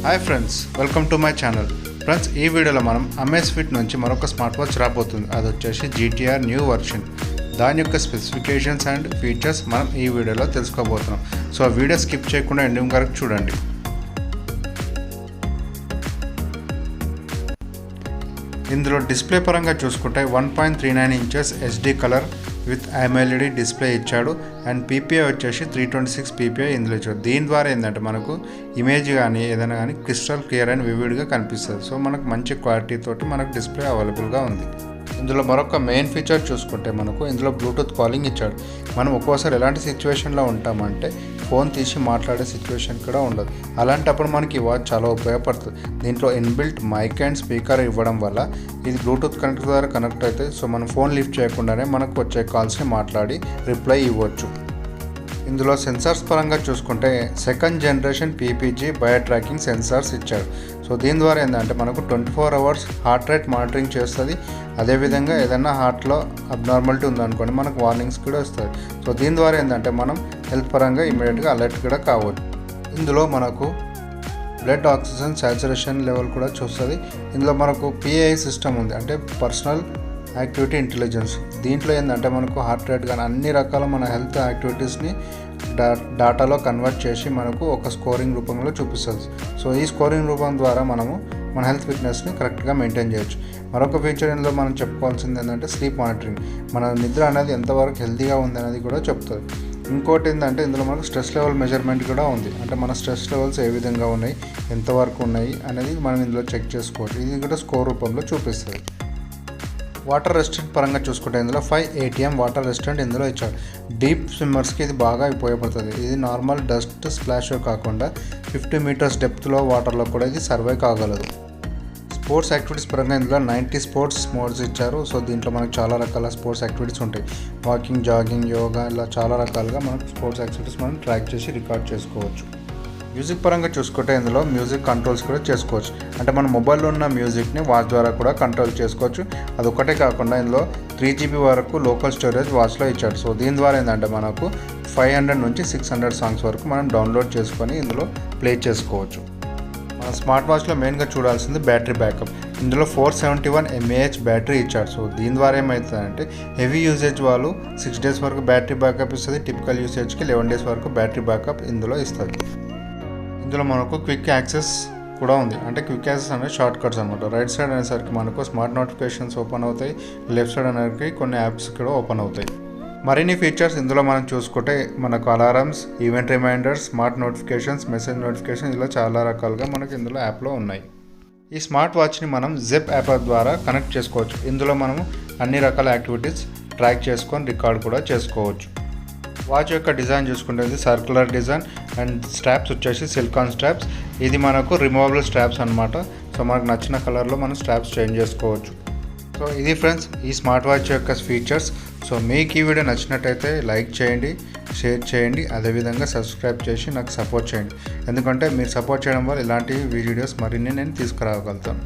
Hi friends, welcome to my channel. Friends, ఈ వీడియోలో మనం అమేజ్ఫిట్ నుంచి మరొక స్మార్ట్ వాచ్ రాబోతుంది. అది వచ్చేసి GTR న్యూ వర్షన్. దాని యొక్క స్పెసిఫికేషన్స్ అండ్ ఫీచర్స్ మనం ఈ వీడియోలో తెలుసుకోబోతున్నాం. సో ఆ వీడియో స్కిప్ చేయకుండా ఎండింగ్ వరకు చూడండి. ఇందులో డిస్ప్లే పరంగా చూసుకుంటే 1.39 inches SD colour with AMOLED display ఇచ్చాడు. అండ్ PPI వచ్చేసి 326 PPI ఇందులో ఇచ్చాడు. దీని ద్వారా ఏంటంటే మనకు ఇమేజ్ కానీ ఏదైనా కానీ క్రిస్టల్ క్లియర్ అండ్ వివిడ్గా కనిపిస్తుంది. సో మనకు మంచి క్వాలిటీ తోటి మనకు డిస్ప్లే అవైలబుల్గా ఉంది. ఇందులో మరొక మెయిన్ ఫీచర్ చూసుకుంటే మనకు ఇందులో బ్లూటూత్ కాలింగ్ ఇచ్చాడు. మనం ఒక్కోసారి ఎలాంటి సిచ్యువేషన్లో ఉంటామంటే ఫోన్ తీసి మాట్లాడే సిచ్యువేషన్ కూడా ఉండదు. అలాంటప్పుడు మనకి ఈ వాచ్ చాలా ఉపయోగపడుతుంది. దీంట్లో ఇన్బిల్ట్ మైక్ అండ్ స్పీకర్ ఇవ్వడం వల్ల ఇది బ్లూటూత్ కనెక్ట్ ద్వారా కనెక్ట్ అవుతాయి. సో మనం ఫోన్ లిఫ్ట్ చేయకుండానే మనకు వచ్చే కాల్స్ని మాట్లాడి రిప్లై ఇవ్వచ్చు. ఇందులో సెన్సార్స్ పరంగా చూసుకుంటే సెకండ్ జనరేషన్ PPG బయోట్రాకింగ్ సెన్సార్స్ ఇచ్చాడు. సో దీని ద్వారా ఏంటంటే మనకు 24 అవర్స్ హార్ట్ రేట్ మానిటరింగ్ చేస్తుంది. అదేవిధంగా ఏదైనా హార్ట్లో అబ్నార్మాలిటీ ఉందనుకోండి మనకు వార్నింగ్స్ కూడా వస్తాయి. సో దీని ద్వారా ఏంటంటే మనం హెల్త్ పరంగా ఇమీడియట్గా అలర్ట్ కూడా కావచ్చు. ఇందులో మనకు బ్లడ్ ఆక్సిజన్ సాచురేషన్ లెవెల్ కూడా చూస్తుంది. ఇందులో మనకు PAI సిస్టమ్ ఉంది, అంటే పర్సనల్ యాక్టివిటీ ఇంటెలిజెన్స్. దీంట్లో ఏంటంటే మనకు హార్ట్ రేట్ కానీ అన్ని రకాల మన హెల్త్ యాక్టివిటీస్ని డాటాలో కన్వర్ట్ చేసి మనకు ఒక స్కోరింగ్ రూపంలో చూపిస్తుంది. సో ఈ స్కోరింగ్ రూపం ద్వారా మనము మన హెల్త్ ఫిట్నెస్ని కరెక్ట్గా మెయింటైన్ చేయొచ్చు. మరొక ఫీచర్ ఇందులో మనం చెప్పుకోవాల్సింది ఏంటంటే స్లీప్ మానిటరింగ్. మన నిద్ర అనేది ఎంతవరకు హెల్తీగా ఉంది అనేది కూడా చెప్తుంది. ఇంకోటి ఏంటంటే ఇందులో మనకు స్ట్రెస్ లెవెల్ మెజర్మెంట్ కూడా ఉంది, అంటే మన స్ట్రెస్ లెవెల్స్ ఏ విధంగా ఉన్నాయి, ఎంతవరకు ఉన్నాయి అనేది మనం ఇందులో చెక్ చేసుకోవచ్చు. ఇది కూడా స్కోర్ రూపంలో చూపిస్తుంది. వాటర్ రెసిస్టెంట్ పరంగా చూసుకుంటే ఇందులో 5 ATM వాటర్ రెసిస్టెంట్ ఇందులో ఇచ్చాడు. డీప్ స్విమ్మర్స్కి ఇది బాగా ఉపయోగపడుతుంది. ఇది నార్మల్ డస్ట్ స్ప్లాష్ కాకుండా 50 మీటర్స్ డెప్త్లో వాటర్లో కూడా ఇది సర్వే కాగలదు. స్పోర్ట్స్ యాక్టివిటీస్ పరంగా ఇందులో 90 స్పోర్ట్స్ మోడ్స్ ఇచ్చారు. సో దీంట్లో మనకు చాలా రకాల స్పోర్ట్స్ యాక్టివిటీస్ ఉంటాయి. వాకింగ్, జాగింగ్, యోగా, ఇలా చాలా రకాలుగా మనకు స్పోర్ట్స్ యాక్టివిటీస్ మనం ట్రాక్ చేసి రికార్డ్ చేసుకోవచ్చు. మ్యూజిక్ పరంగా చూసుకుంటే ఇందులో మ్యూజిక్ కంట్రోల్స్ కూడా చేసుకోవచ్చు, అంటే మన మొబైల్లో ఉన్న మ్యూజిక్ని వాచ్ ద్వారా కూడా కంట్రోల్ చేసుకోవచ్చు. అదొక్కటే కాకుండా ఇందులో 3 GB వరకు లోకల్ స్టోరేజ్ వాచ్లో ఇచ్చాడు. సో దీని ద్వారా ఏంటంటే మనకు 500 నుంచి 600 సాంగ్స్ వరకు మనం డౌన్లోడ్ చేసుకొని ఇందులో ప్లే చేసుకోవచ్చు. మన స్మార్ట్ వాచ్లో మెయిన్గా చూడాల్సింది బ్యాటరీ బ్యాకప్. ఇందులో 471 mAh బ్యాటరీ ఇచ్చాడు. సో దీని ద్వారా ఏమవుతుందంటే హెవీ యూసేజ్ వాళ్ళు 6 days వరకు బ్యాటరీ బ్యాకప్ ఇస్తుంది. టిపికల్ యూసేజ్కి 11 days వరకు బ్యాటరీ బ్యాకప్ ఇందులో ఇస్తుంది. ఇందులో మనకు క్విక్ యాక్సెస్ కూడా ఉంది, అంటే క్విక్ యాక్సెస్ అనేది షార్ట్ కట్స్ అనమాట. రైట్ సైడ్ అనేసరికి మనకు స్మార్ట్ నోటిఫికేషన్స్ ఓపెన్ అవుతాయి, లెఫ్ట్ సైడ్ అనేసరికి కొన్ని యాప్స్ కూడా ఓపెన్ అవుతాయి. మరిన్ని ఫీచర్స్ ఇందులో మనం చూసుకుంటే మనకు alarms, event reminders, smart notifications, message notification, ఇలా చాలా రకాలుగా మనకు ఇందులో యాప్లో ఉన్నాయి. ఈ స్మార్ట్ వాచ్ని మనం zepp యాప్ ద్వారా కనెక్ట్ చేసుకోవచ్చు. ఇందులో మనము అన్ని రకాల యాక్టివిటీస్ ట్రాక్ చేసుకొని రికార్డ్ కూడా చేసుకోవచ్చు. వాచ్ యొక్క డిజైన్ చూసుకుంటే ఇది సర్క్యులర్ డిజైన్ అండ్ స్ట్రాప్స్ వచ్చేసి సిలికాన్ స్ట్రాప్స్. ఇది మనకు రిమూవబుల్ స్ట్రాప్స్ అనమాట. సో మనకు నచ్చిన కలర్లో మనం స్ట్రాప్స్ చేంజ్ చేసుకోవచ్చు. సో ఇది ఫ్రెండ్స్ ఈ స్మార్ట్ వాచ్ యొక్క ఫీచర్స్. సో మీకు ఈ వీడియో నచ్చినట్టయితే లైక్ చేయండి, షేర్ చేయండి, అదేవిధంగా సబ్స్క్రైబ్ చేసి నాకు సపోర్ట్ చేయండి. ఎందుకంటే మీరు సపోర్ట్ చేయడం వల్ల ఇలాంటి వీడియోస్ మరిన్ని నేను తీసుకురాగలుగుతాను.